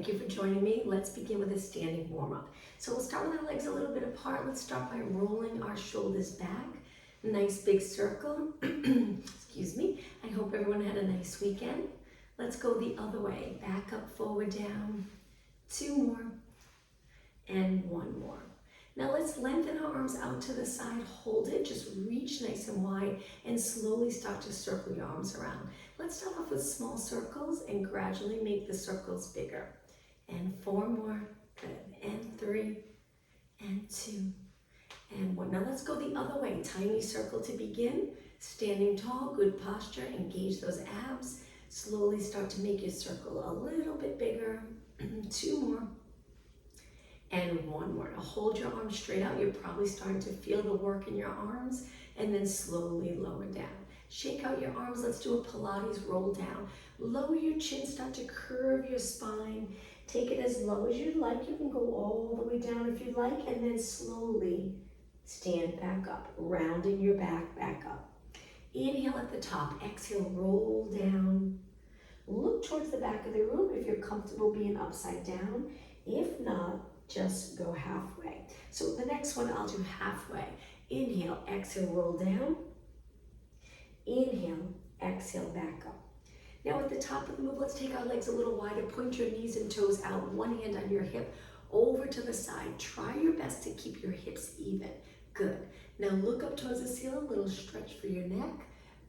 Thank you for joining me. Let's begin with a standing warm-up. So we'll start with our legs a little bit apart. Let's start by rolling our shoulders back. Nice big circle. Excuse me. I hope everyone had a nice weekend. Let's go the other way. Back up, forward, down. 2 more. And 1 more. Now let's lengthen our arms out to the side. Hold it. Just reach nice and wide and slowly start to circle your arms around. Let's start off with small circles and gradually make the circles bigger. And 4 more, good, and 3, and 2, and 1. Now let's go the other way. Tiny circle to begin, standing tall, good posture, engage those abs. Slowly start to make your circle a little bit bigger. 2 more, and 1 more. Now hold your arms straight out. You're probably starting to feel the work in your arms, and then slowly lower down. Shake out your arms. Let's do a Pilates roll down. Lower your chin, start to curve your spine. Take it as low as you'd like. You can go all the way down if you'd like, and then slowly stand back up, rounding your back up. Inhale at the top, exhale, roll down. Look towards the back of the room if you're comfortable being upside down. If not, just go halfway. So the next one, I'll do halfway. Inhale, exhale, roll down. Inhale, exhale, back up. Now at the top of the move, let's take our legs a little wider. Point your knees and toes out, one hand on your hip, over to the side. Try your best to keep your hips even. Good. Now look up towards the ceiling, a little stretch for your neck.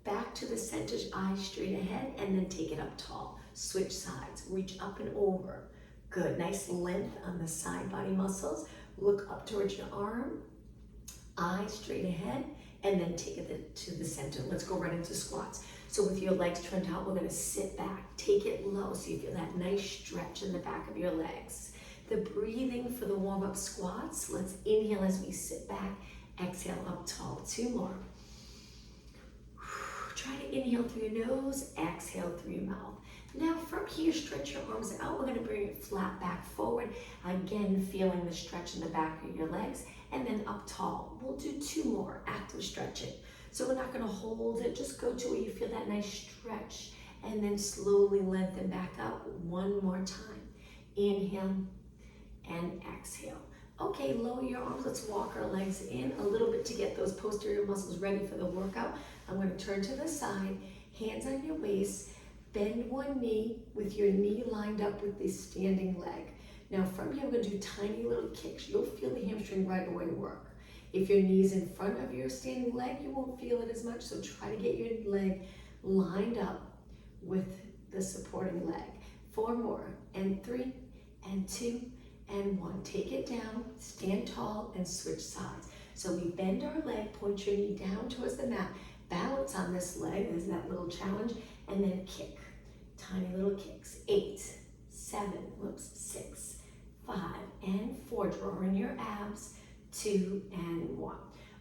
Back to the center, eyes straight ahead, and then take it up tall. Switch sides, reach up and over. Good, nice length on the side body muscles. Look up towards your arm, eyes straight ahead, and then take it to the center. Let's go right into squats. So with your legs turned out, we're gonna sit back, take it low so you feel that nice stretch in the back of your legs. The breathing for the warm-up squats, let's inhale as we sit back, exhale up tall. 2 more. Try to inhale through your nose, exhale through your mouth. Now from here, stretch your arms out. We're gonna bring it flat back forward. Again, feeling the stretch in the back of your legs, and then up tall. We'll do 2 more, active stretching. So we're not gonna hold it, just go to where you feel that nice stretch, and then slowly lengthen back up 1 more time. Inhale and exhale. Okay, lower your arms. Let's walk our legs in a little bit to get those posterior muscles ready for the workout. I'm gonna turn to the side, hands on your waist, bend one knee with your knee lined up with the standing leg. Now from here, we're gonna do tiny little kicks. You'll feel the hamstring right away work. If your knee's in front of your standing leg, you won't feel it as much, so try to get your leg lined up with the supporting leg. 4 more, and 3, and 2, and 1. Take it down, stand tall, and switch sides. So we bend our leg, point your knee down towards the mat, balance on this leg, there's that little challenge, and then kick. Tiny little kicks. 8, 7, 6, 5, and 4. Draw in your abs. 2 and 1.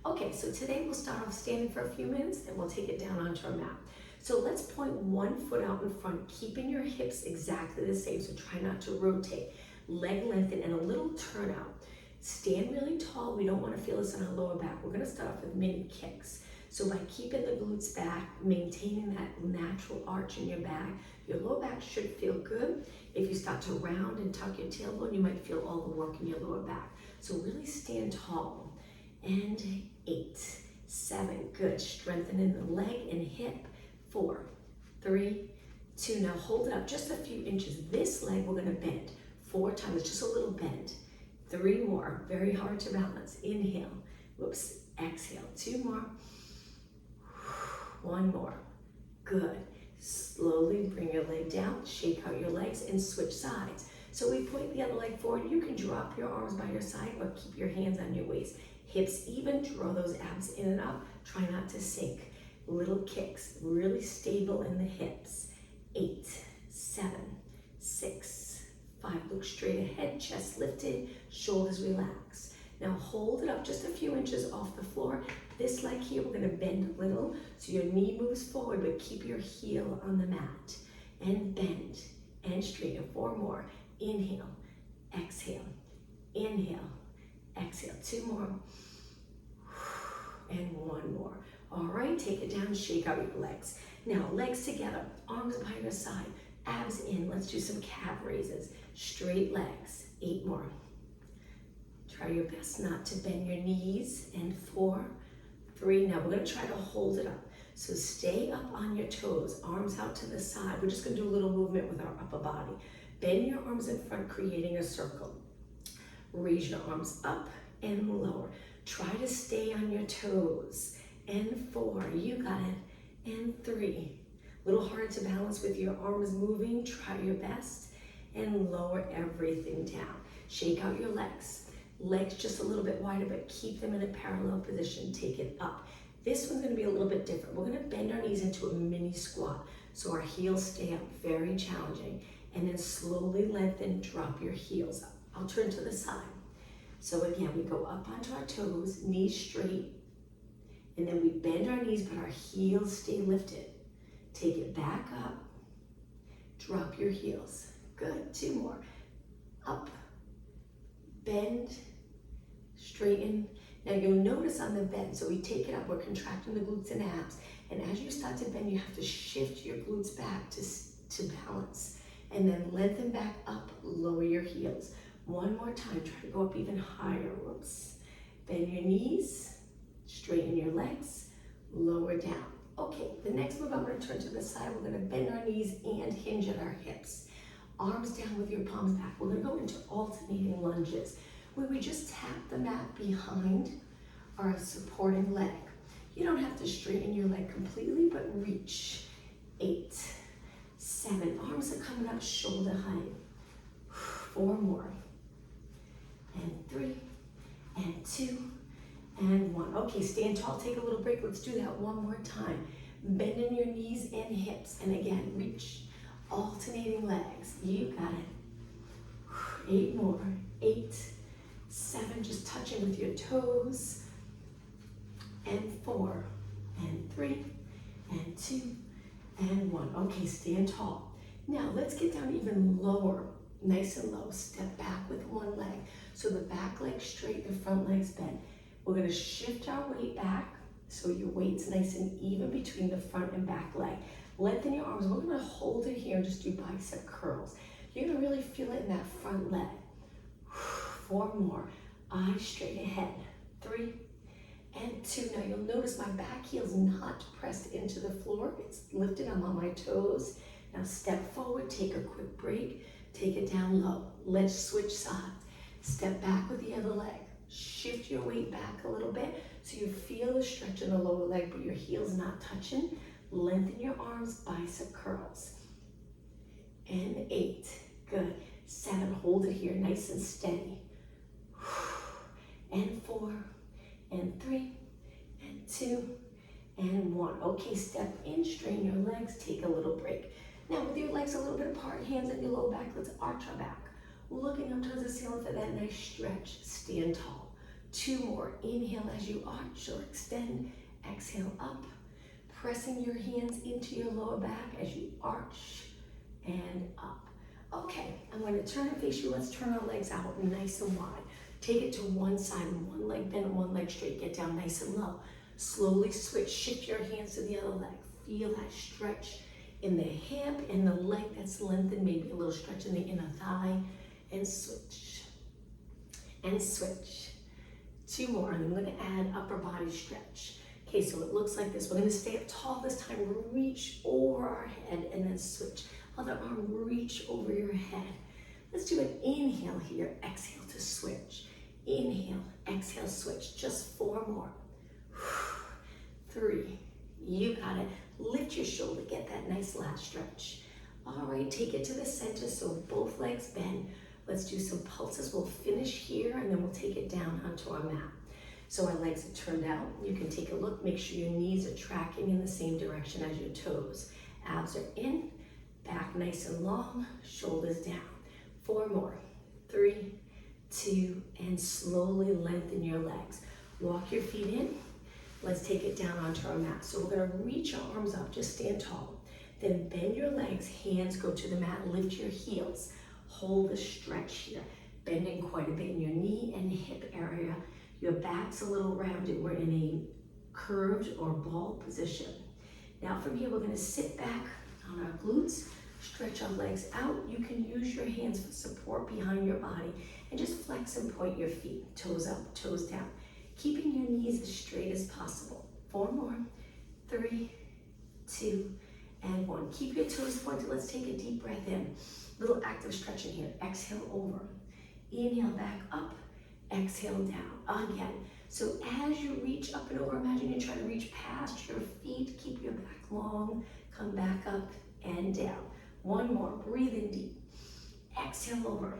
Okay, so today we'll start off standing for a few minutes, then we'll take it down onto our mat. So let's point 1 foot out in front, keeping your hips exactly the same, so try not to rotate. Leg lengthen and a little turn out. Stand really tall. We don't want to feel this in our lower back. We're going to start off with mini kicks. So by keeping the glutes back, maintaining that natural arch in your back, your lower back should feel good. If you start to round and tuck your tailbone, you might feel all the work in your lower back. So really stand tall. And 8, 7, good. Strengthening the leg and hip. 4, 3, 2. Now hold it up just a few inches. This leg we're gonna bend 4 times, just a little bend. 3 more, very hard to balance. Inhale, whoops, exhale. 2 more. 1 more, good. Slowly bring your leg down, shake out your legs, and switch sides. So we point the other leg forward. You can drop your arms by your side or keep your hands on your waist. Hips even, draw those abs in and up. Try not to sink. Little kicks, really stable in the hips. 8, 7, 6, 5. Look straight ahead, chest lifted, shoulders relaxed. Now hold it up just a few inches off the floor. This leg here, we're gonna bend a little so your knee moves forward, but keep your heel on the mat. And bend and straighten. 4 more. Inhale, exhale, inhale, exhale. 2 more, and 1 more. All right, take it down, shake out your legs. Now, legs together, arms by your side. Abs in. Let's do some calf raises. Straight legs. 8 more. Try your best not to bend your knees. And 4, 3. Now we're going to try to hold it up. So stay up on your toes, arms out to the side. We're just going to do a little movement with our upper body. Bend your arms in front, creating a circle. Raise your arms up and lower. Try to stay on your toes. And 4, you got it. And 3. A little hard to balance with your arms moving. Try your best. And lower everything down. Shake out your legs. Legs just a little bit wider, but keep them in a parallel position. Take it up. This one's going to be a little bit different. We're going to bend our knees into a mini squat. So our heels stay up, very challenging. And then slowly lengthen, drop your heels up. I'll turn to the side. So again, we go up onto our toes, knees straight. And then we bend our knees, but our heels stay lifted. Take it back up. Drop your heels. Good, 2 more. Up, bend, straighten. Now you'll notice on the bend, so we take it up, we're contracting the glutes and abs. And as you start to bend, you have to shift your glutes back to balance. And then lengthen back up, lower your heels. 1 more time, try to go up even higher. Whoops. Bend your knees, straighten your legs, lower down. Okay, the next move, I'm going to turn to the side. We're going to bend our knees and hinge at our hips. Arms down with your palms back. We're going to go into alternating lunges, where we just tap the mat behind our supporting leg. You don't have to straighten your leg completely, but reach. 8, 7, arms are coming up shoulder height. 4 more. And 3, and 2, and 1. Okay, stand tall, take a little break. Let's do that 1 more time. Bending your knees and hips, and again, reach. Alternating legs, you got it. 8 more. 8, 7, just touching with your toes. And 4, and 3, and 2, and 1. Okay, stand tall. Now let's get down even lower, nice and low. Step back with one leg. So the back leg's straight, the front leg's bent. We're gonna shift our weight back so your weight's nice and even between the front and back leg. Lengthen your arms. We're gonna hold it here and just do bicep curls. You're gonna really feel it in that front leg. 4 more. Eyes straight ahead. 3, and 2. Now you'll notice my back heel's not pressed into the floor. It's lifted, I'm on my toes. Now step forward, take a quick break, take it down low. Let's switch sides. Step back with the other leg. Shift your weight back a little bit so you feel the stretch in the lower leg, but your heel's not touching. Lengthen your arms, bicep curls. And 8, good. 7, hold it here, nice and steady. And 4, and 3, and 2, and 1. Okay, step in, strain your legs, take a little break. Now with your legs a little bit apart, hands at your low back, let's arch our back. Looking up towards the ceiling for that nice stretch. Stand tall. 2 more. Inhale as you arch or extend. Exhale up. Pressing your hands into your lower back as you arch and up. Okay, I'm going to turn and face you. Let's turn our legs out nice and wide. Take it to one side, one leg bent, one leg straight. Get down nice and low. Slowly switch, shift your hands to the other leg. Feel that stretch in the hip and the leg that's lengthened, maybe a little stretch in the inner thigh, and switch, and switch. 2 more, and I'm gonna add upper body stretch. Okay, so it looks like this. We're gonna stay up tall this time. Reach over our head and then switch. Other arm, reach over your head. Let's do an inhale here, exhale to switch. Inhale, exhale, switch. Just 4 more. 3, you got it. Lift your shoulder, get that nice lat stretch. All right, take it to the center so both legs bend. Let's do some pulses. We'll finish here and then we'll take it down onto our mat. So our legs are turned out. You can take a look, make sure your knees are tracking in the same direction as your toes. Abs are in, back nice and long, shoulders down. 4 more. 3, 2, and slowly lengthen your legs. Walk your feet in. Let's take it down onto our mat. So we're gonna reach our arms up, just stand tall. Then bend your legs, hands go to the mat, lift your heels. Hold the stretch here, bending quite a bit in your knee and hip area. Your back's a little rounded. We're in a curved or ball position. Now from here, we're gonna sit back on our glutes, Stretch our legs out. You can use your hands for support behind your body and just flex and point your feet, toes up, toes down. Keeping your knees as straight as possible. 4 more, 3, 2, and 1. Keep your toes pointed. Let's take a deep breath in. Little active stretching here. Exhale over. Inhale back up. Exhale down. Again. So as you reach up and over, imagine you're trying to reach past your feet. Keep your back long. Come back up and down. 1 more. Breathe in deep. Exhale over.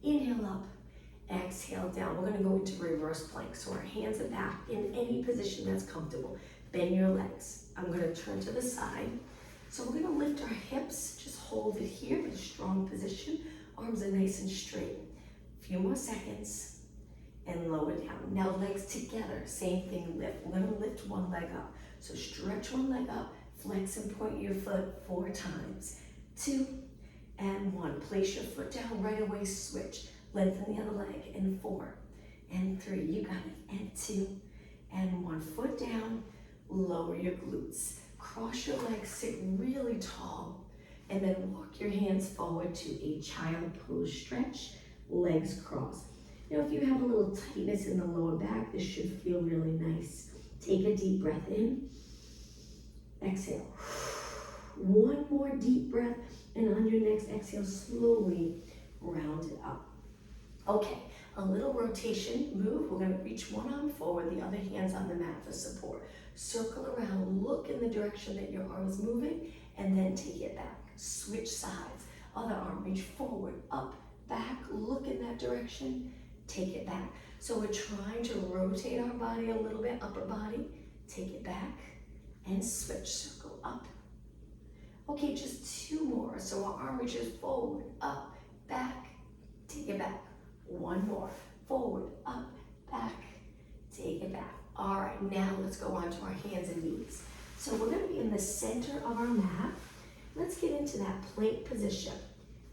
Inhale up. Exhale down. We're going to go into reverse plank. So our hands are back in any position that's comfortable. Bend your legs. I'm going to turn to the side. So we're going to lift our hips. Just hold it here in a strong position. Arms are nice and straight. A few more seconds. And lower down. Now legs together. Same thing, lift. We're going to lift one leg up. So stretch one leg up. Flex and point your foot 4 times. 2 and 1. Place your foot down. Right away, switch. Lengthen the other leg. And 4 and 3. You got it. And 2 and 1. Foot down. Lower your glutes. Cross your legs. Sit really tall. And then walk your hands forward to a child pose stretch. Legs crossed. Now, if you have a little tightness in the lower back, this should feel really nice. Take a deep breath in. Exhale. 1 more deep breath. And on your next exhale, slowly round it up. Okay, a little rotation move. We're going to reach one arm forward, the other hand's on the mat for support. Circle around, look in the direction that your arm is moving, and then take it back. Switch sides. Other arm, reach forward, up, back, look in that direction. Take it back. So we're trying to rotate our body a little bit, upper body. Take it back and switch. Circle up. Okay, just 2 more. So our arm reaches forward, up, back. Take it back. 1 more. Forward, up, back. Take it back. All right, now let's go on to our hands and knees. So we're going to be in the center of our mat. Let's get into that plank position.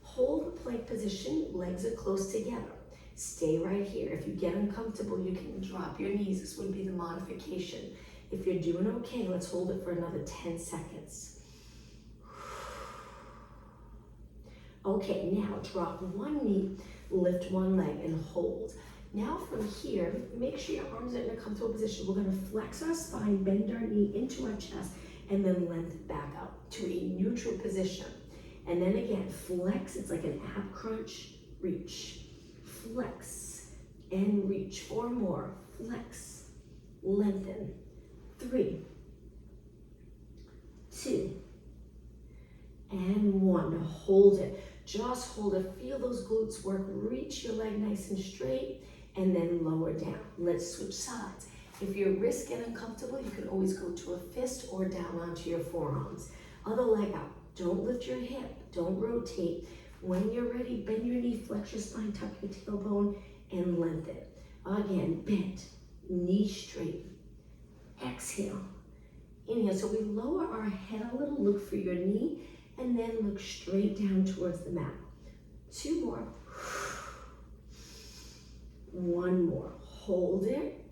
Hold the plank position. Legs are close together. Stay right here. If you get uncomfortable, you can drop your knees. This would be the modification. If you're doing okay, let's hold it for another 10 seconds. Okay, now drop one knee, lift one leg, and hold. Now from here, make sure your arms are in a comfortable position. We're going to flex our spine, bend our knee into our chest, and then lengthen back up to a neutral position. And then again, flex. It's like an ab crunch. Reach. Flex and reach. 4 more. Flex, lengthen. 3, 2, and 1. Hold it. Just hold it. Feel those glutes work. Reach your leg nice and straight, and then lower down. Let's switch sides. If your wrists get uncomfortable, you can always go to a fist or down onto your forearms. Other leg out. Don't lift your hip. Don't rotate. When you're ready, bend your knee, flex your spine, tuck your tailbone, and lengthen. Again, bend, knee straight. Exhale. Inhale. So we lower our head a little, look for your knee, and then look straight down towards the mat. 2 more. 1 more. Hold it.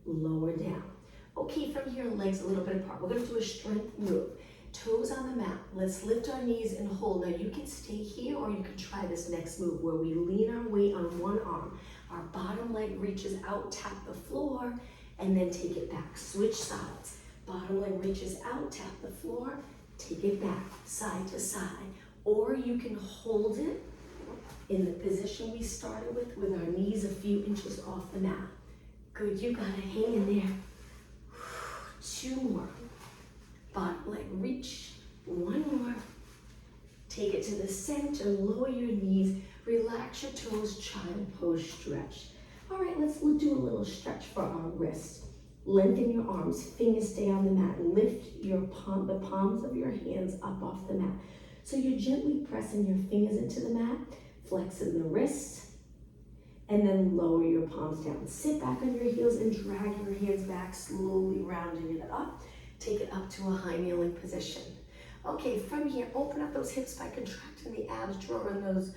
Lower down. Okay, from here, legs a little bit apart. We're going to do a strength move. Toes on the mat. Let's lift our knees and hold. Now you can stay here or you can try this next move where we lean our weight on one arm. Our bottom leg reaches out, tap the floor, and then take it back. Switch sides. Bottom leg reaches out, tap the floor, take it back, side to side. Or you can hold it in the position we started with our knees a few inches off the mat. Good, you got it. Hang in there. 2 more. Bottom leg reach. 1 more. Take it to the center. Lower your knees. Relax your toes. Child pose stretch. All right, let's do a little stretch for our wrists. Lengthen your arms. Fingers stay on the mat. Lift the palms of your hands up off the mat. So you're gently pressing your fingers into the mat, flexing the wrists, and then lower your palms down. Sit back on your heels and drag your hands back, slowly rounding it up. Take it up to a high kneeling position. Okay, from here, open up those hips by contracting the abs, drawing those,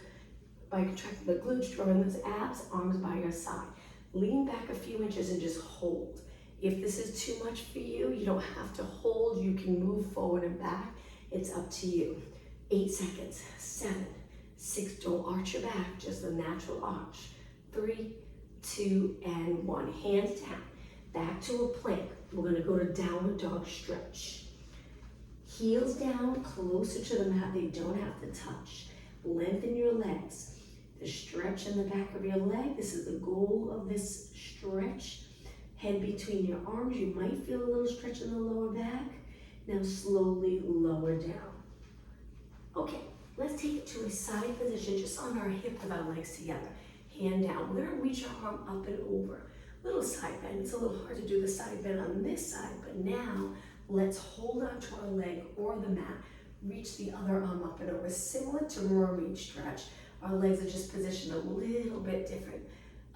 by contracting the glutes, drawing those abs, arms by your side. Lean back a few inches and just hold. If this is too much for you, you don't have to hold. You can move forward and back. It's up to you. 8 seconds. 7, 6, don't arch your back, just a natural arch. 3, 2, and 1. Hands down, back to a plank. We're gonna go to downward dog stretch. Heels down, closer to the mat, they don't have to touch. Lengthen your legs. The stretch in the back of your leg, this is the goal of this stretch. Head between your arms, you might feel a little stretch in the lower back. Now slowly lower down. Okay, let's take it to a side position, just on our hip with our legs together. Hand down, we're gonna reach our arm up and over. Little side bend, it's a little hard to do the side bend on this side, but now let's hold on to our leg or the mat. Reach the other arm up and over, similar to mermaid stretch. Our legs are just positioned a little bit different.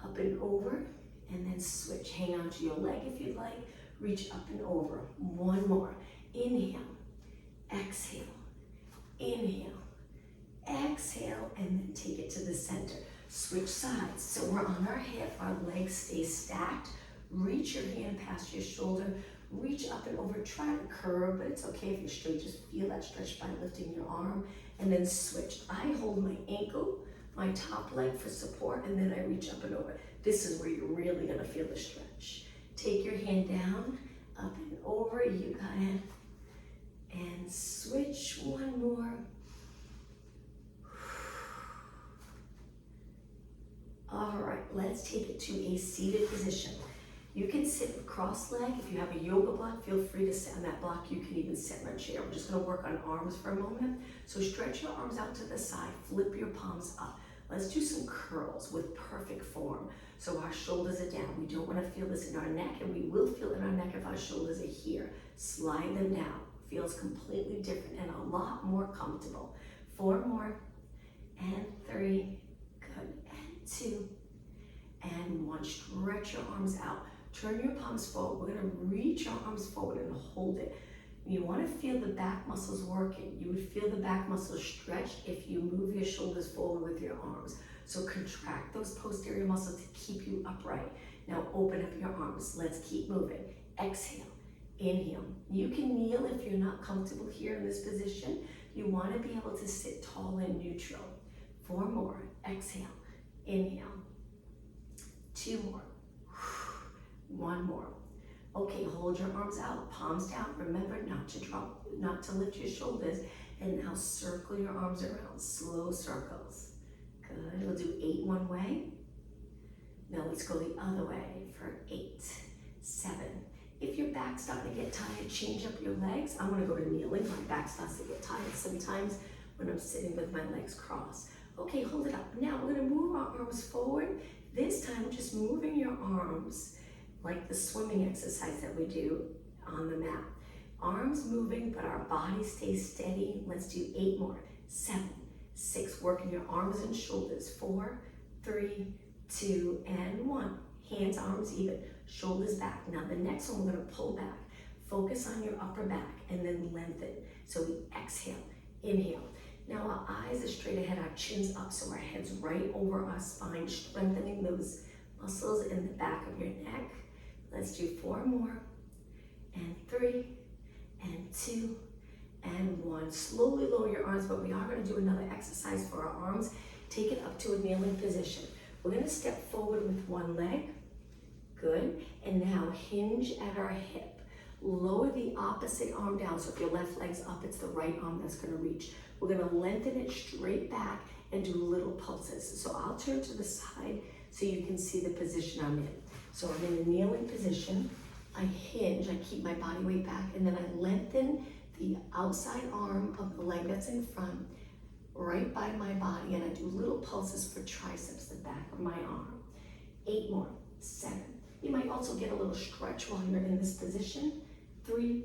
Up and over, and then switch. Hang on to your leg if you'd like. Reach up and over. One more. Inhale, exhale, inhale, exhale, and then take it to the center. Switch sides. So we're on our hip, our legs stay stacked. Reach your hand past your shoulder. Reach up and over, try to curve, but it's okay if you're straight. Just feel that stretch by lifting your arm, and then switch. I hold my ankle, my top leg for support, and then I reach up and over. This is where you're really gonna feel the stretch. Take your hand down, up and over, you got it. And switch, one more. All right, let's take it to a seated position. You can sit cross leg. If you have a yoga block, feel free to sit on that block. You can even sit in a chair. We're just gonna work on arms for a moment. So stretch your arms out to the side, flip your palms up. Let's do some curls with perfect form. So our shoulders are down. We don't wanna feel this in our neck, and we will feel it in our neck if our shoulders are here. Slide them down. Feels completely different and a lot more comfortable. 4 more, and 3, good, and 2, and 1. Stretch your arms out. Turn your palms forward. We're gonna reach our arms forward and hold it. You wanna feel the back muscles working. You would feel the back muscles stretch if you move your shoulders forward with your arms. So contract those posterior muscles to keep you upright. Now open up your arms. Let's keep moving. Exhale, inhale. You can kneel if you're not comfortable here in this position. You wanna be able to sit tall and neutral. 4 more, exhale, inhale. 2 more. 1 more. Okay, hold your arms out, palms down. Remember not to lift your shoulders. And now circle your arms around, slow circles. Good, we'll do 8 one way. Now let's go the other way for 8, 7. If your back's starting to get tired, change up your legs. I'm gonna go to kneeling. My back starts to get tired sometimes when I'm sitting with my legs crossed. Okay, hold it up. Now we're gonna move our arms forward. This time, just moving your arms like the swimming exercise that we do on the mat. Arms moving, but our body stays steady. Let's do 8 more. 7, 6, working your arms and shoulders. 4, 3, 2, and 1. Hands, arms even, shoulders back. Now the next one, we're gonna pull back. Focus on your upper back and then lengthen. So we exhale, inhale. Now our eyes are straight ahead, our chin's up, so our head's right over our spine, strengthening those muscles in the back of your neck. Let's do 4 more, and 3, and 2, and 1. Slowly lower your arms, but we are gonna do another exercise for our arms. Take it up to a kneeling position. We're gonna step forward with one leg, good, and now hinge at our hip. Lower the opposite arm down, so if your left leg's up, it's the right arm that's gonna reach. We're gonna lengthen it straight back and do little pulses. So I'll turn to the side so you can see the position I'm in. So I'm in a kneeling position, I hinge, I keep my body weight back, and then I lengthen the outside arm of the leg that's in front, right by my body, and I do little pulses for triceps, the back of my arm. 8 more, 7. You might also get a little stretch while you're in this position. 3,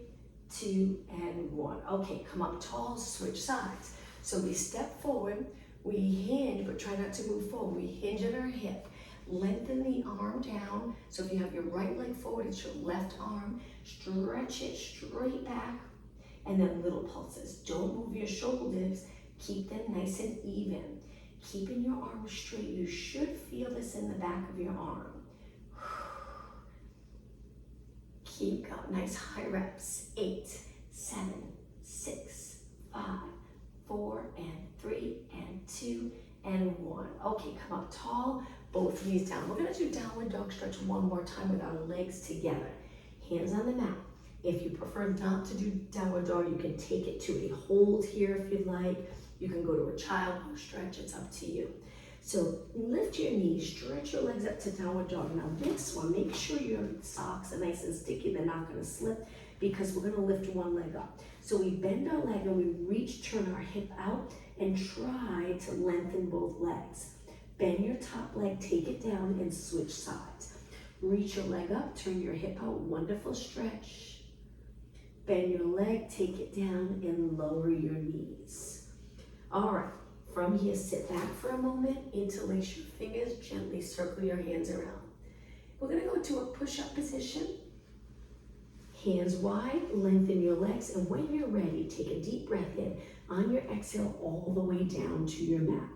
2, and 1. Okay, come up tall, switch sides. So we step forward, we hinge, but try not to move forward. We hinge at our hip, lengthen the arm down. So if you have your right leg forward, it's your left arm. Stretch it straight back, and then little pulses. Don't move your shoulders, keep them nice and even. Keeping your arms straight, you should feel this in the back of your arm. Keep going, nice high reps. 8, 7, 6, 5, 4 and 3 and 2 and 1. Okay, come up tall, both knees down. We're gonna do downward dog stretch one more time with our legs together. Hands on the mat. If you prefer not to do downward dog, you can take it to a hold here if you'd like. You can go to a child pose stretch, it's up to you. So lift your knees, stretch your legs up to downward dog. Now this one, make sure your socks are nice and sticky, they're not gonna slip because we're gonna lift one leg up. So we bend our leg and we reach, turn our hip out and try to lengthen both legs. Bend your top leg, take it down and switch sides. Reach your leg up, turn your hip out, wonderful stretch. Bend your leg, take it down and lower your knees. All right, from here, sit back for a moment, interlace your fingers, gently circle your hands around. We're gonna go to a push-up position. Hands wide, lengthen your legs, and when you're ready, take a deep breath in. On your exhale, all the way down to your mat.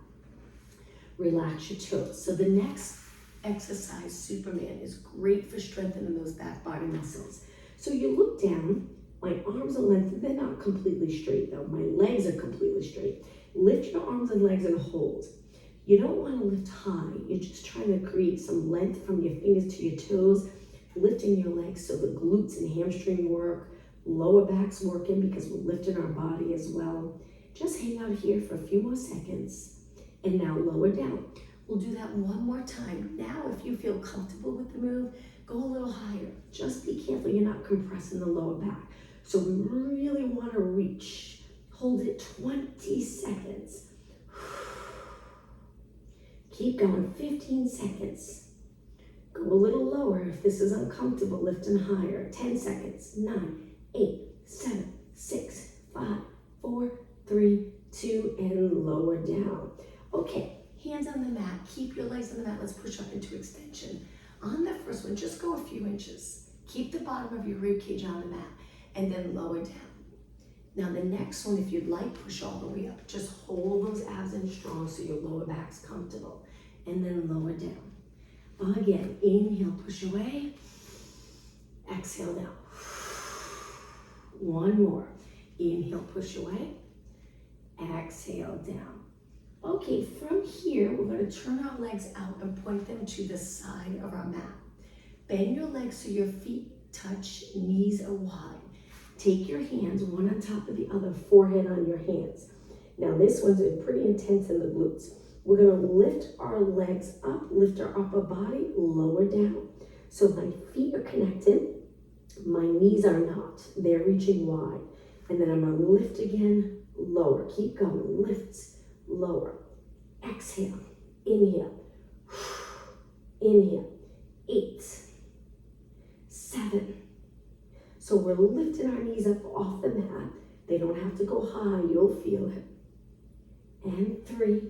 Relax your toes. So the next exercise, Superman, is great for strengthening those back body muscles. So you look down, my arms are lengthened, they're not completely straight though, my legs are completely straight. Lift your arms and legs and hold. You don't want to lift high, you're just trying to create some length from your fingers to your toes, lifting your legs so the glutes and hamstring work, lower back's working because we're lifting our body as well. Just hang out here for a few more seconds and now lower down. We'll do that one more time. Now, if you feel comfortable with the move, go a little higher. Just be careful you're not compressing the lower back. So we really want to reach. Hold it 20 seconds. Keep going, 15 seconds. Go a little lower if this is uncomfortable, lifting higher. 10 seconds, 9, 8, 7, 6, 5, 4, 3, 2, and lower down. Okay, hands on the mat, keep your legs on the mat. Let's push up into extension. On the first one, just go a few inches. Keep the bottom of your rib cage on the mat and then lower down. Now the next one, if you'd like, push all the way up. Just hold those abs in strong so your lower back's comfortable. And then lower down. Again, inhale, push away. Exhale down. One more. Inhale, push away. Exhale down. Okay, from here, we're going to turn our legs out and point them to the side of our mat. Bend your legs so your feet touch, knees are wide. Take your hands, one on top of the other, forehead on your hands. Now this one's pretty intense in the glutes. We're gonna lift our legs up, lift our upper body, lower down. So my feet are connected, my knees are not. They're reaching wide. And then I'm gonna lift again, lower. Keep going, lift, lower. Exhale, inhale, inhale. 8, 7. So we're lifting our knees up off the mat. They don't have to go high, you'll feel it. And 3,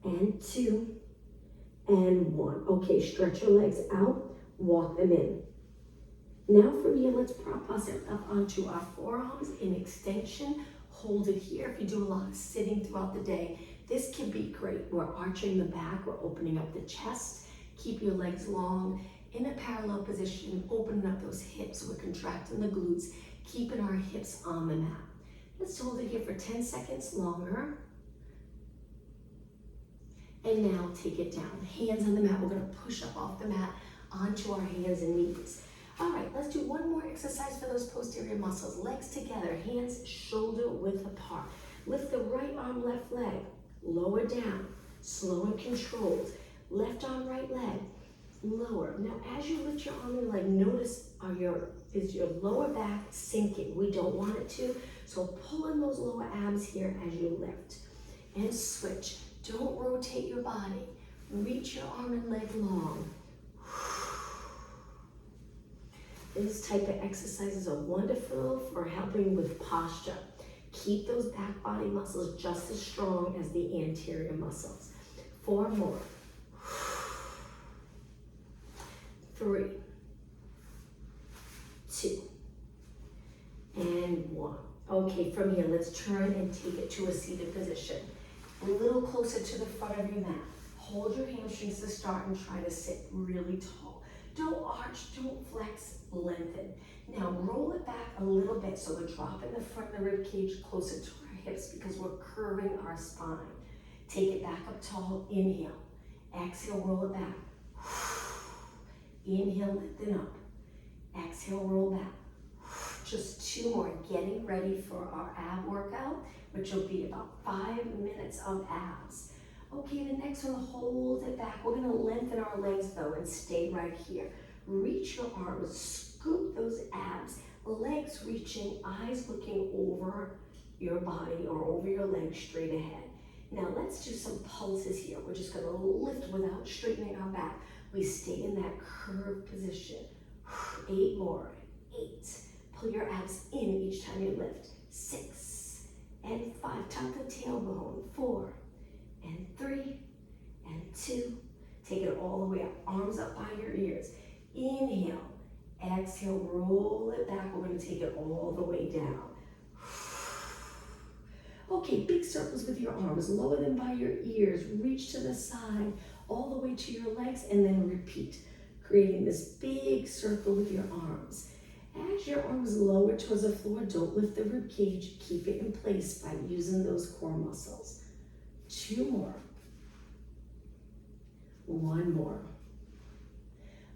and 2, and 1. Okay, stretch your legs out, walk them in. Now from here, let's prop us up onto our forearms in extension. Hold it here. If you do a lot of sitting throughout the day, this can be great. We're arching the back, we're opening up the chest. Keep your legs long. In a parallel position, opening up those hips. We're contracting the glutes, keeping our hips on the mat. Let's hold it here for 10 seconds longer. And now take it down. Hands on the mat. We're going to push up off the mat onto our hands and knees. All right, let's do one more exercise for those posterior muscles. Legs together, hands shoulder width apart. Lift the right arm, left leg. Lower down. Slow and controlled. Left arm, right leg. Lower. Now, as you lift your arm and leg, notice is your lower back sinking? We don't want it to, so pull in those lower abs here as you lift. And switch. Don't rotate your body. Reach your arm and leg long. This type of exercises are wonderful for helping with posture. Keep those back body muscles just as strong as the anterior muscles. 4 more. 3, 2, and 1. Okay, from here, let's turn and take it to a seated position. A little closer to the front of your mat. Hold your hamstrings to start and try to sit really tall. Don't arch, don't flex, lengthen. Now roll it back a little bit so we're dropping the front of the rib cage closer to our hips because we're curving our spine. Take it back up tall, inhale. Exhale, roll it back. Inhale, lengthen up. Exhale, roll back. Just 2 more, getting ready for our ab workout, which will be about 5 minutes of abs. Okay, the next one, hold it back. We're gonna lengthen our legs though and stay right here. Reach your arms, scoop those abs, legs reaching, eyes looking over your body or over your legs straight ahead. Now let's do some pulses here. We're just gonna lift without straightening our back. We stay in that curved position. 8 more, 8. Pull your abs in each time you lift. 6 and 5, tuck the tailbone. 4 and 3 and 2. Take it all the way up, arms up by your ears. Inhale, exhale, roll it back. We're gonna take it all the way down. Okay, big circles with your arms, lower them by your ears, reach to the side, all the way to your legs, and then repeat, creating this big circle with your arms. As your arms lower towards the floor, don't lift the rib cage, keep it in place by using those core muscles. 2 more. 1 more.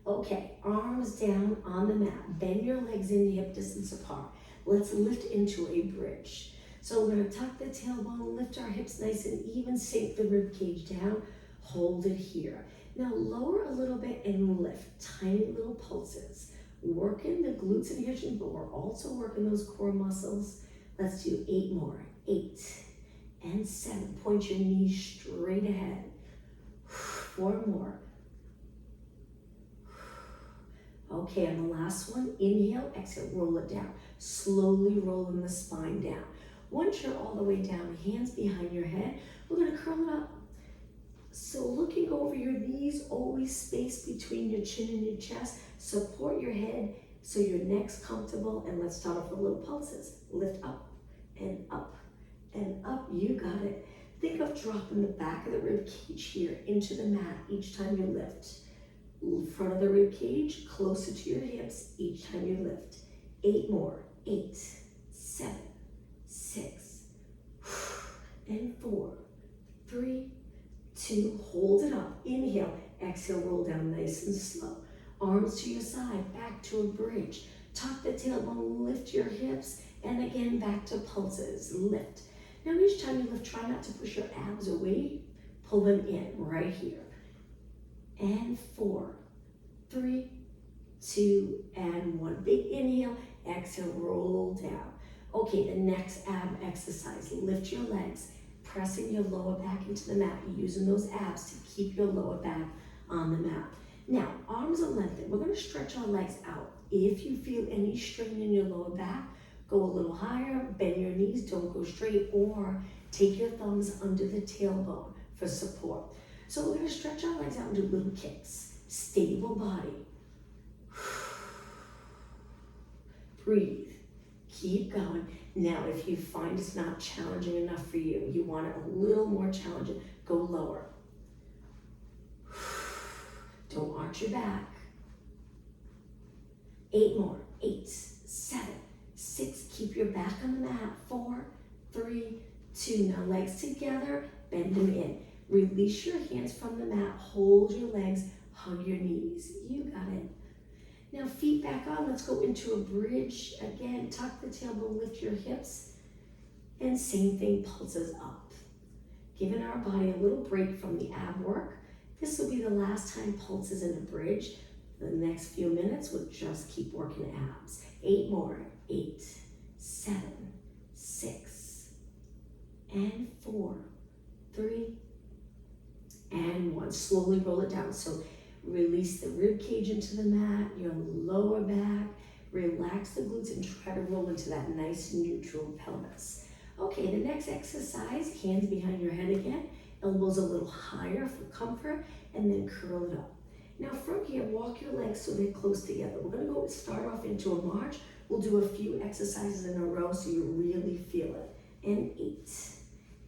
Okay, arms down on the mat. Bend your legs in hip distance apart. Let's lift into a bridge. So we're gonna tuck the tailbone, lift our hips nice and even, sink the rib cage down, hold it here. Now lower a little bit and lift, tiny little pulses. Working the glutes and hamstrings, but we're also working those core muscles. Let's do 8 more. 8 and 7. Point your knees straight ahead. 4 more. Okay, on the last one, inhale, exhale, roll it down. Slowly rolling the spine down. Once you're all the way down, hands behind your head, we're gonna curl it up. So looking over your knees, always space between your chin and your chest. Support your head so your neck's comfortable, and let's start off with little pulses. Lift up and up and up, you got it. Think of dropping the back of the rib cage here into the mat each time you lift. Front of the rib cage closer to your hips each time you lift. 8 more. 8, 7, 6, and 4, 3, 2, hold it up. Inhale, exhale, roll down nice and slow. Arms to your side, back to a bridge. Tuck the tailbone, lift your hips, and again back to pulses. Lift. Now each time you lift, try not to push your abs away. Pull them in right here. And 4, 3, 2, and 1. Big inhale, exhale, roll down. Okay, the next ab exercise. Lift your legs, pressing your lower back into the mat, using those abs to keep your lower back on the mat. Now, arms are lengthened. We're gonna stretch our legs out. If you feel any strain in your lower back, go a little higher, bend your knees, don't go straight, or take your thumbs under the tailbone for support. So we're gonna stretch our legs out and do little kicks. Stable body. Breathe. Keep going. Now, if you find it's not challenging enough for you, you want it a little more challenging, go lower. Don't arch your back. 8 more. 8, 7, 6. Keep your back on the mat. 4, 3, 2. Now legs together, bend them in. Release your hands from the mat. Hold your legs, hug your knees. You got it. Now feet back on, let's go into a bridge. Again, tuck the tailbone, lift your hips, and same thing, pulses up. Giving our body a little break from the ab work. This will be the last time pulses in a bridge. The next few minutes, we'll just keep working abs. 8 more. 8, 7, 6, and 4, 3, and 1. Slowly roll it down. So release the rib cage into the mat, your lower back, relax the glutes, and try to roll into that nice neutral pelvis. Okay, the next exercise, hands behind your head again, elbows a little higher for comfort, and then curl it up. Now from here, walk your legs so they're close together. We're gonna go start off into a march. We'll do a few exercises in a row so you really feel it. And 8,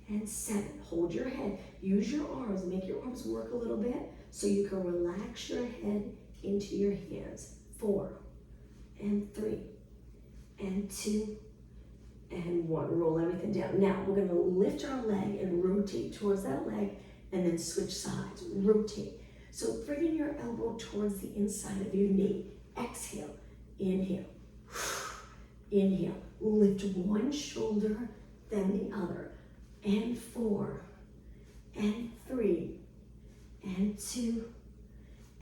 and 7, hold your head. Use your arms, make your arms work a little bit so you can relax your head into your hands. 4 and 3 and 2 and 1. Roll everything down. Now we're gonna lift our leg and rotate towards that leg and then switch sides, rotate. So bringing your elbow towards the inside of your knee. Exhale, inhale, inhale. Lift one shoulder, then the other. And 4 and 3 and 2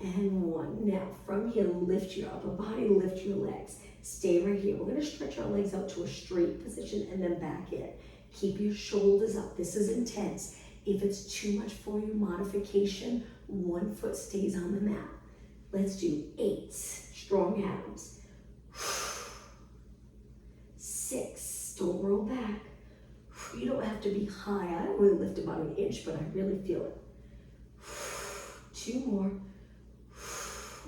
and 1. Now from here, lift your upper body, lift your legs. Stay right here. We're gonna stretch our legs out to a straight position and then back in. Keep your shoulders up. This is intense. If it's too much for you, modification, one foot stays on the mat. Let's do 8, strong abs. 6, don't roll back. You don't have to be high. I don't really lift about an inch, but I really feel it. 2 more.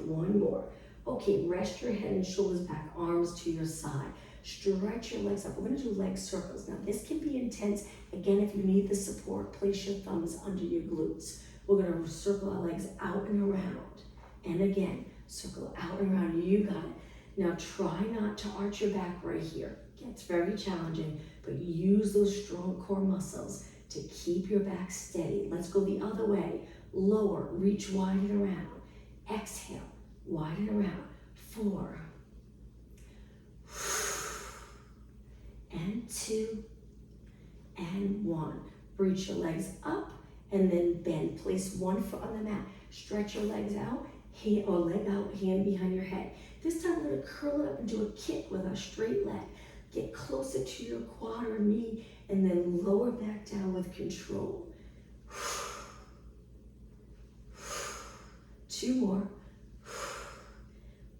1 more. Okay, rest your head and shoulders back, arms to your side. Stretch your legs up. We're gonna do leg circles. Now this can be intense. Again, if you need the support, place your thumbs under your glutes. We're gonna circle our legs out and around. And again, circle out and around. You got it. Now try not to arch your back right here. It's very challenging, but use those strong core muscles to keep your back steady. Let's go the other way. Lower, reach wide and around. Exhale, wide and around. 4 and 2 and 1. Reach your legs up and then bend. Place one foot on the mat. Stretch your legs out, hand or leg out, hand behind your head. This time we're gonna curl it up and do a kick with our straight leg. Get closer to your quad or knee and then lower back down with control. 2 more.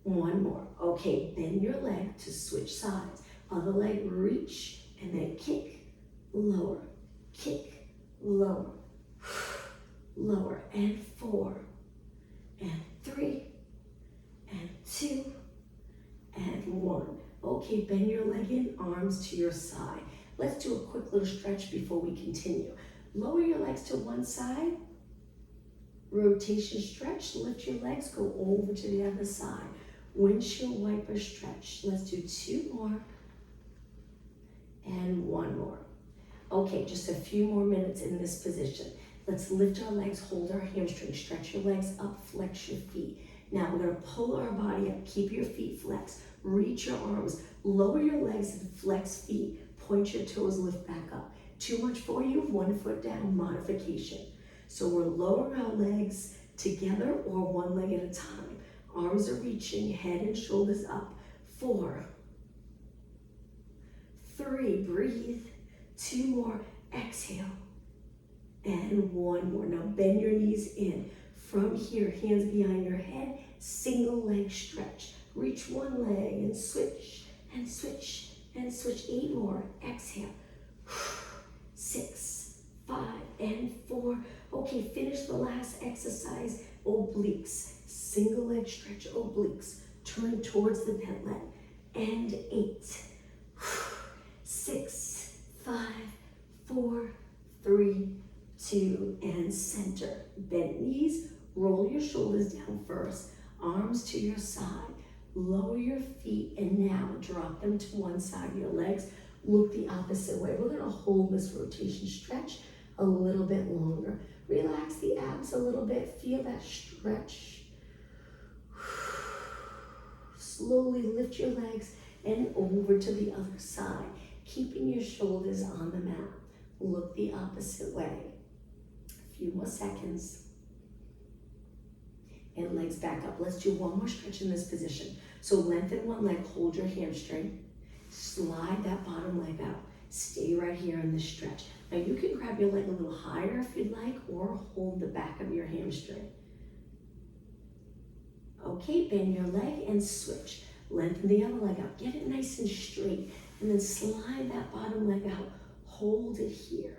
1 more. Okay, bend your leg to switch sides. Other leg, reach, and then kick, lower, lower, lower, and 4, and 3, and 2, and 1. Okay, bend your leg in, arms to your side. Let's do a quick little stretch before we continue. Lower your legs to one side, rotation stretch, lift your legs, go over to the other side. Windshield wiper stretch. Let's do 2 more and 1 more. Okay, just a few more minutes in this position. Let's lift our legs, hold our hamstrings, stretch your legs up, flex your feet. Now we're gonna pull our body up, keep your feet flexed, reach your arms, lower your legs and flex feet, point your toes, lift back up. Too much for you, 1 foot down, modification. So we're lowering our legs together or one leg at a time. Arms are reaching, head and shoulders up. 4, 3, breathe. 2 more, exhale. And 1 more. Now bend your knees in. From here, hands behind your head, single leg stretch. Reach one leg and switch, and switch, and switch. 8 more, exhale. 6, 5, and 4. Okay, finish the last exercise, obliques. Single leg stretch, obliques. Turn towards the bent leg. And 8, 6, 5, 4, 3, 2, and center. Bent knees, roll your shoulders down first. Arms to your side. Lower your feet and now drop them to one side of your legs. Look the opposite way. We're gonna hold this rotation stretch a little bit longer. Relax the abs a little bit. Feel that stretch. Slowly lift your legs and over to the other side, keeping your shoulders on the mat. Look the opposite way. A few more seconds. And legs back up. Let's do one more stretch in this position. So lengthen one leg, hold your hamstring, slide that bottom leg out. Stay right here in this stretch. Now you can grab your leg a little higher if you'd like, or hold the back of your hamstring. Okay, bend your leg and switch. Lengthen the other leg out. Get it nice and straight. And then slide that bottom leg out. Hold it here.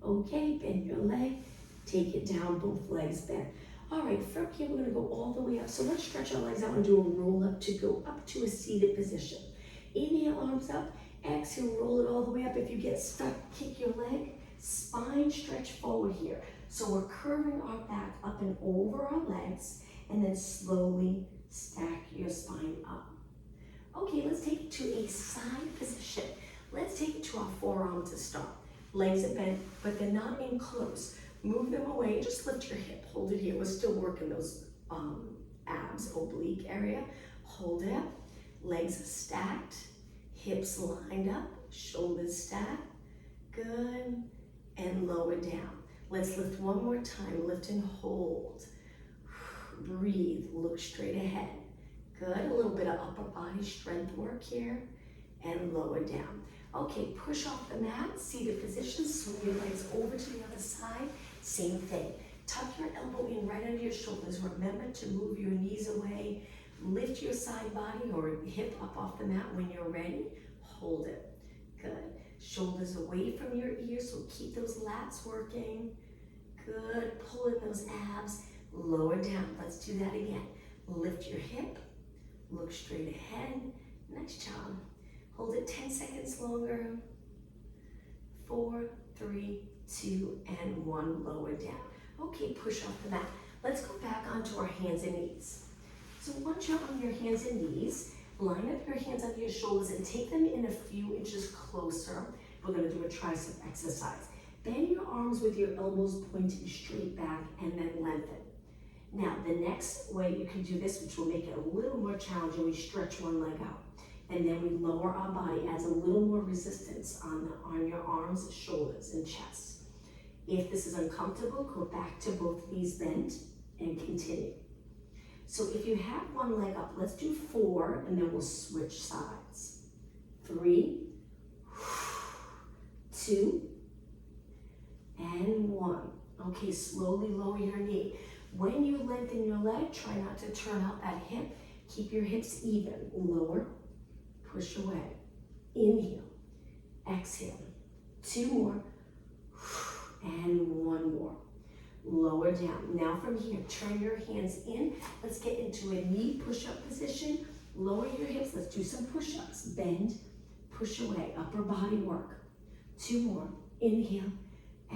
Okay, bend your leg. Take it down, both legs bent. All right, from here we're gonna go all the way up. So let's stretch our legs out and do a roll up to go up to a seated position. Inhale, arms up. Exhale, roll it all the way up. If you get stuck, kick your leg. Spine stretch forward here. So we're curving our back up and over our legs, and then slowly stack your spine up. Okay, let's take it to a side position. Let's take it to our forearm to start. Legs are bent, but they're not in close. Move them away, just lift your hip, hold it here. We're still working those abs, oblique area. Hold it up, legs stacked, hips lined up, shoulders stacked. Good, and lower down. Let's lift one more time, lift and hold. Breathe, look straight ahead. Good, a little bit of upper body strength work here, and lower down. Okay, push off the mat, seated position, swing your legs over to the other side, same thing. Tuck your elbow in right under your shoulders. Remember to move your knees away. Lift your side body or hip up off the mat when you're ready. Hold it. Good. Shoulders away from your ears, so keep those lats working. Good. Pull in those abs. Lower down. Let's do that again. Lift your hip. Look straight ahead. Nice job. Hold it 10 seconds longer. 4, 3, 2, and 1. Lower down. Okay, push off the mat. Let's go back onto our hands and knees. So once you're on your hands and knees, line up your hands under your shoulders and take them in a few inches closer. We're going to do a tricep exercise. Bend your arms with your elbows pointing straight back and then lengthen. Now, the next way you can do this, which will make it a little more challenging, we stretch one leg out. And then we lower our body, adds a little more resistance on your arms, shoulders, and chest. If this is uncomfortable, go back to both knees bent and continue. So if you have one leg up, let's do 4, and then we'll switch sides. 3, 2, and 1. Okay, slowly lower your knee. When you lengthen your leg, try not to turn out that hip. Keep your hips even. Lower, push away. Inhale, exhale. 2 more, and 1 more. Lower down. Now from here, turn your hands in. Let's get into a knee push-up position. Lower your hips. Let's do some push-ups. Bend, push away. Upper body work. 2 more. Inhale,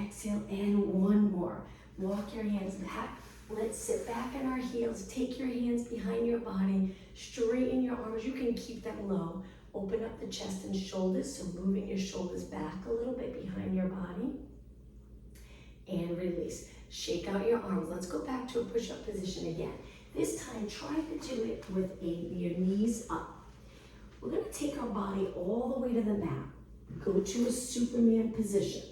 exhale, and 1 more. Walk your hands back. Let's sit back on our heels. Take your hands behind your body. Straighten your arms. You can keep them low. Open up the chest and shoulders. So moving your shoulders back a little bit behind your body. And release. Shake out your arms. Let's go back to a push-up position again. This time, try to do it with your knees up. We're going to take our body all the way to the mat. Go to a Superman position.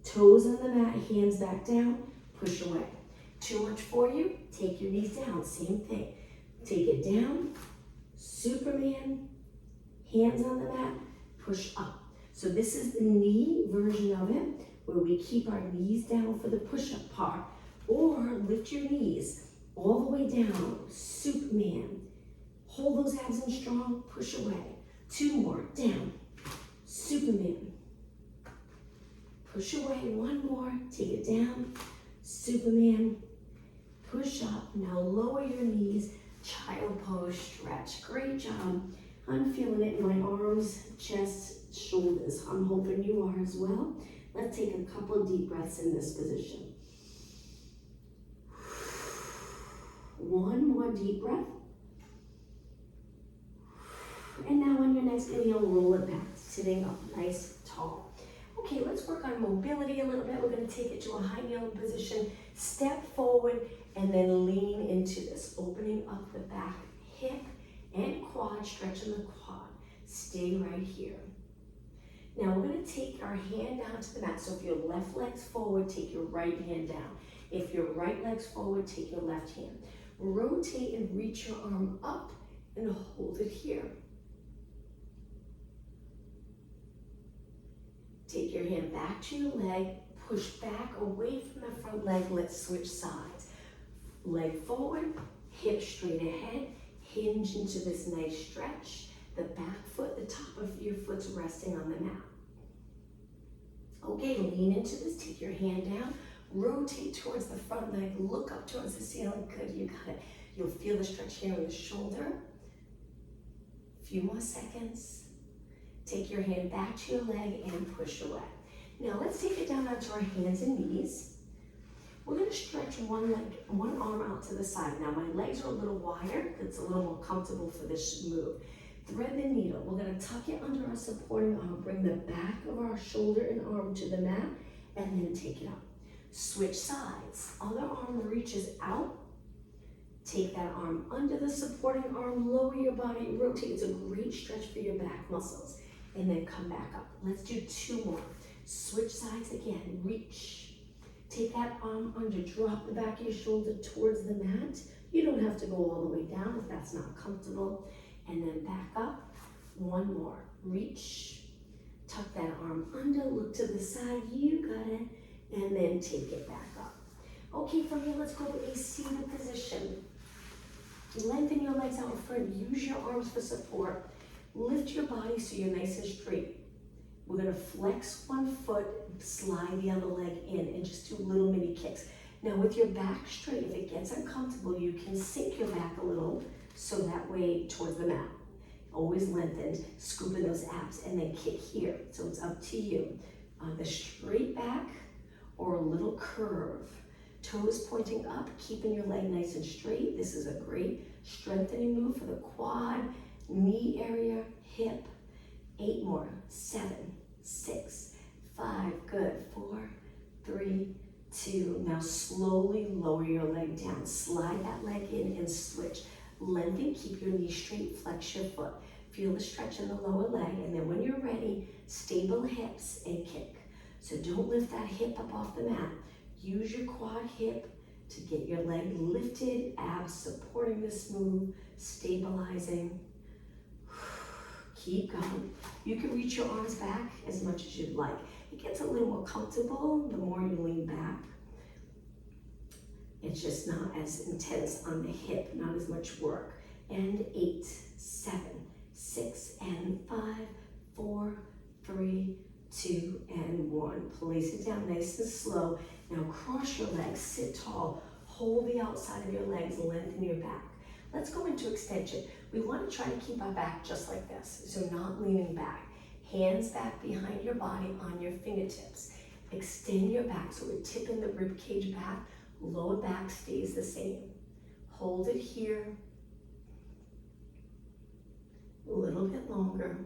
Toes on the mat, hands back down, push away. Too much for you? Take your knees down. Same thing. Take it down, Superman, hands on the mat, push up. So this is the knee version of it, where we keep our knees down for the push-up part, or lift your knees all the way down, Superman. Hold those abs in strong, push away. 2 more, down, Superman. Push away, 1 more, take it down, Superman. Push up, now lower your knees, child pose, stretch. Great job. I'm feeling it in my arms, chest, shoulders. I'm hoping you are as well. Let's take a couple of deep breaths in this position. 1 more deep breath. And now on your next inhale, roll it back, sitting up nice, tall. Okay, let's work on mobility a little bit. We're going to take it to a high kneeling position. Step forward and then lean into this, opening up the back hip and quad, stretching the quad. Stay right here. Now we're going to take our hand down to the mat. So if your left leg's forward, take your right hand down. If your right leg's forward, take your left hand. Rotate and reach your arm up and hold it here. Take your hand back to your leg, push back away from the front leg. Let's switch sides. Leg forward, hip straight ahead, hinge into this nice stretch. The back foot, the top of your foot's resting on the mat. Okay, lean into this, take your hand down, rotate towards the front leg, look up towards the ceiling. Good, you got it. You'll feel the stretch here in the shoulder. A few more seconds. Take your hand back to your leg and push away. Now let's take it down onto our hands and knees. We're gonna stretch one leg, one arm out to the side. Now my legs are a little wider. It's a little more comfortable for this move. Thread the needle. We're gonna tuck it under our supporting arm, bring the back of our shoulder and arm to the mat, and then take it up. Switch sides. Other arm reaches out. Take that arm under the supporting arm, lower your body, rotate. It's a great stretch for your back muscles. And then come back up. Let's do 2 more. Switch sides again, reach. Take that arm under, drop the back of your shoulder towards the mat. You don't have to go all the way down if that's not comfortable. And then back up. 1 more, reach. Tuck that arm under, look to the side, you got it. And then take it back up. Okay, from here, let's go to a seated position. Lengthen your legs out in front, use your arms for support. Lift your body so you're nice and straight. We're gonna flex one foot, slide the other leg in, and just do little mini kicks. Now with your back straight, if it gets uncomfortable, you can sink your back a little so that way towards the mat. Always lengthened, scooping those abs, and then kick here. So it's up to you. The straight back or a little curve. Toes pointing up, keeping your leg nice and straight. This is a great strengthening move for the quad, knee area, hip. 8 more, 7, 6, 5, good, 4, 3, 2. Now slowly lower your leg down. Slide that leg in and switch. Lengthen, keep your knee straight, flex your foot. Feel the stretch in the lower leg, and then when you're ready, stable hips and kick. So don't lift that hip up off the mat. Use your quad hip to get your leg lifted, abs supporting this move, stabilizing. Keep going. You can reach your arms back as much as you'd like. It gets a little more comfortable the more you lean back. It's just not as intense on the hip, not as much work. And 8, 7, 6, and 5, 4, 3, 2, and 1. Place it down nice and slow. Now cross your legs, sit tall, hold the outside of your legs, lengthen your back. Let's go into extension. We want to try to keep our back just like this, so not leaning back. Hands back behind your body on your fingertips. Extend your back so we're tipping the rib cage back. Lower back stays the same. Hold it here. A little bit longer.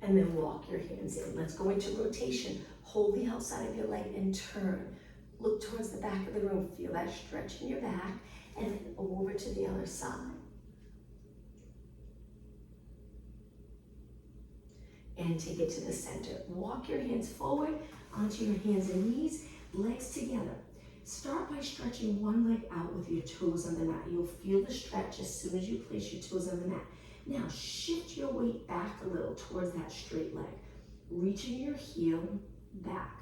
And then walk your hands in. Let's go into rotation. Hold the outside of your leg and turn. Look towards the back of the room. Feel that stretch in your back. And then over to the other side. And take it to the center. Walk your hands forward onto your hands and knees, legs together. Start by stretching one leg out with your toes on the mat. You'll feel the stretch as soon as you place your toes on the mat. Now shift your weight back a little towards that straight leg. Reaching your heel back.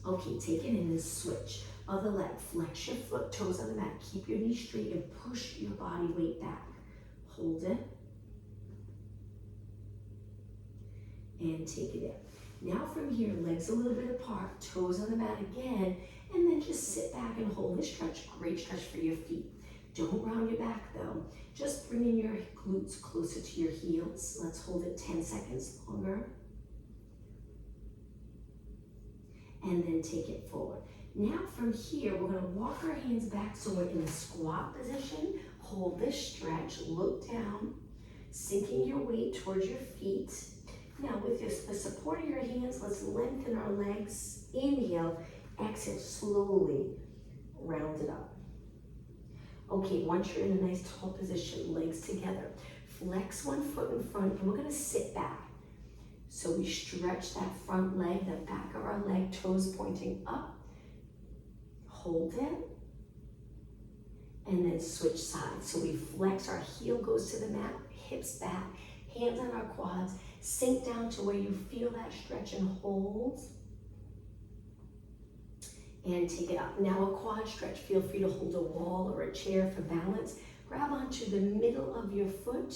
Okay, take it in and switch. Other leg, flex your foot, toes on the mat. Keep your knees straight and push your body weight back. Hold it. And take it in. Now from here, legs a little bit apart, toes on the mat again, and then just sit back and hold this stretch. Great stretch for your feet. Don't round your back though. Just bringing your glutes closer to your heels. Let's hold it 10 seconds longer. And then take it forward. Now from here, we're gonna walk our hands back so we're in a squat position. Hold this stretch, look down, sinking your weight towards your feet. Now with the support of your hands, let's lengthen our legs. Inhale, exhale, slowly round it up. Okay, once you're in a nice tall position, legs together, flex one foot in front, and we're gonna sit back. So we stretch that front leg, the back of our leg, toes pointing up. Hold it, and then switch sides. So we flex, our heel goes to the mat, hips back, hands on our quads, sink down to where you feel that stretch and hold. And take it up. Now a quad stretch, feel free to hold a wall or a chair for balance. Grab onto the middle of your foot,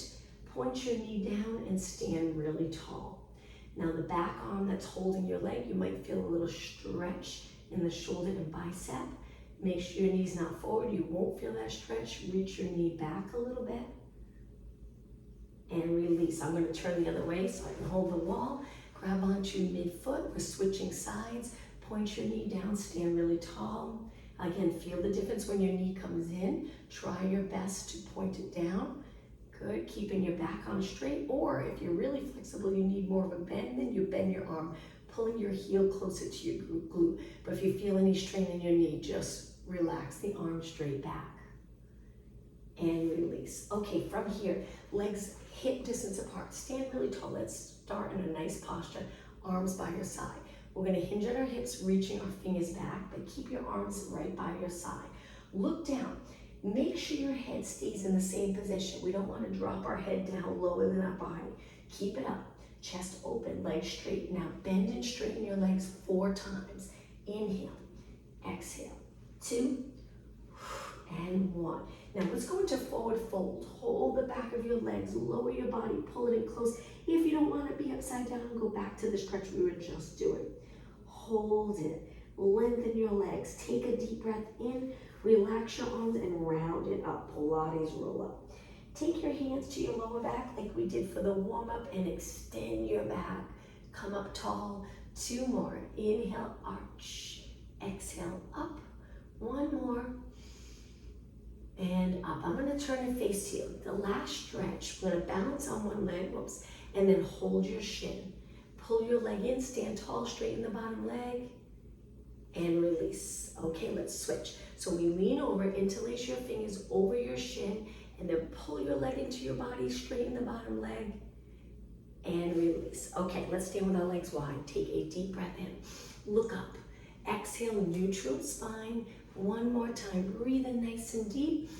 point your knee down and stand really tall. Now the back arm that's holding your leg, you might feel a little stretch in the shoulder and bicep. Make sure your knee's not forward, you won't feel that stretch. Reach your knee back a little bit and release. I'm going to turn the other way so I can hold the wall. Grab onto your midfoot. We're switching sides. Point your knee down, stand really tall. Again, feel the difference when your knee comes in. Try your best to point it down. Good, keeping your back on straight. Or if you're really flexible, you need more of a bend, then you bend your arm, pulling your heel closer to your glute. But if you feel any strain in your knee, just relax the arm straight back. And release. Okay, from here, legs hip distance apart. Stand really tall. Let's start in a nice posture. Arms by your side. We're going to hinge at our hips, reaching our fingers back, but keep your arms right by your side. Look down. Make sure your head stays in the same position. We don't want to drop our head down lower than our body. Keep it up. Chest open, legs straight. Now bend and straighten your legs 4 times. Inhale, exhale, 2, and 1. Now let's go into forward fold. Hold the back of your legs, lower your body, pull it in close. If you don't want to be upside down, go back to the stretch we were just doing. Hold it, lengthen your legs, take a deep breath in, relax your arms and round it up, Pilates roll up. Take your hands to your lower back like we did for the warm up and extend your back. Come up tall, 2 more. Inhale, arch, exhale, up. 1 more. And up. I'm going to turn and face you. The last stretch, we're going to balance on one leg, whoops, and then hold your shin. Pull your leg in, stand tall, straighten the bottom leg, and release. Okay, let's switch. So we lean over, interlace your fingers over your shin, and then pull your leg into your body, straighten the bottom leg, and release. Okay, let's stand with our legs wide. Take a deep breath in. Look up. Exhale, neutral spine. 1 more time. Breathe in nice and deep.